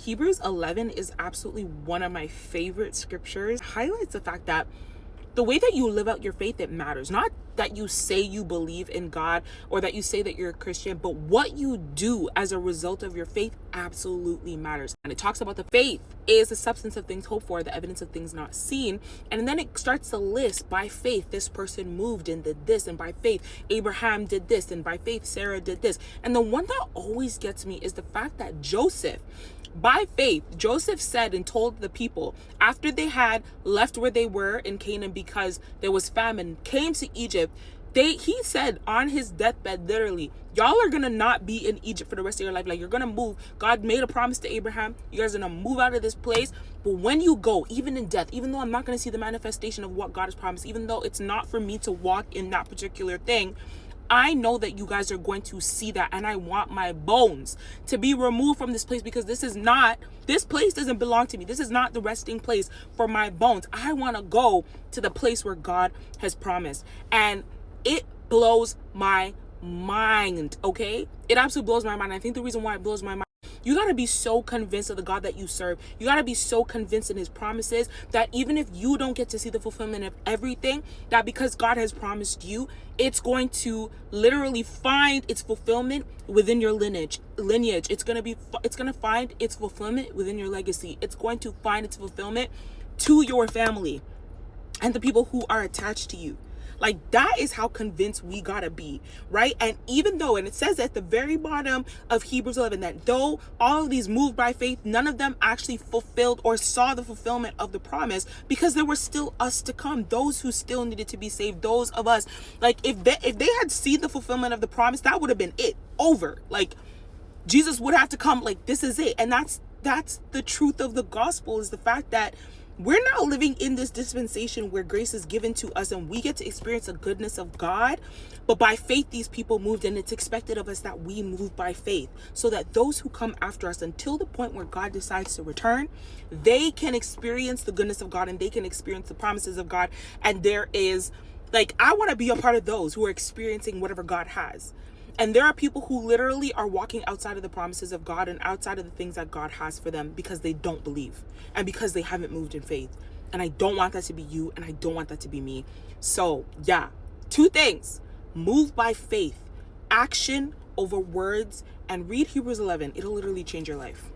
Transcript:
Hebrews 11 is absolutely one of my favorite scriptures. It highlights the fact that the way that you live out your faith, it matters. Not that you say you believe in God or that you say that you're a Christian, but what you do as a result of your faith absolutely matters. And it talks about the faith is the substance of things hoped for, the evidence of things not seen. And then it starts to list, by faith, this person moved and did this. And by faith, Abraham did this. And by faith, Sarah did this. And the one that always gets me is the fact that Joseph, by faith, Joseph said and told the people after they had left where they were in Canaan because there was famine, came to Egypt. He said on his deathbed, literally, y'all are gonna not be in Egypt for the rest of your life. Like, you're gonna move. God made a promise to Abraham. You guys are gonna move out of this place. But when you go, even in death, even though I'm not gonna see the manifestation of what God has promised, even though it's not for me to walk in that particular thing, I know that you guys are going to see that, and I want my bones to be removed from this place, because this place doesn't belong to me. This is not the resting place for my bones. I want to go to the place where God has promised. And it blows my mind, okay? It absolutely blows my mind. I think the reason why it blows my mind, you got to be so convinced of the God that you serve. You got to be so convinced in his promises that even if you don't get to see the fulfillment of everything, that because God has promised you, it's going to literally find its fulfillment within your lineage. It's going to find its fulfillment within your legacy. It's going to find its fulfillment to your family and the people who are attached to you. Like, that is how convinced we gotta be, right? And even though, and it says at the very bottom of Hebrews 11, that though all of these moved by faith, none of them actually fulfilled or saw the fulfillment of the promise, because there were still us to come, those who still needed to be saved, those of us. Like, if they had seen the fulfillment of the promise, that would have been it, over. Like, Jesus would have to come, like, this is it. And that's the truth of the gospel, is the fact that we're now living in this dispensation where grace is given to us and we get to experience the goodness of God. But by faith, these people moved, and it's expected of us that we move by faith, so that those who come after us, until the point where God decides to return, they can experience the goodness of God and they can experience the promises of God. And there is, like, I want to be a part of those who are experiencing whatever God has. And there are people who literally are walking outside of the promises of God and outside of the things that God has for them because they don't believe and because they haven't moved in faith. And I don't want that to be you, and I don't want that to be me. So yeah, 2 things: move by faith, action over words, and read Hebrews 11. It'll literally change your life.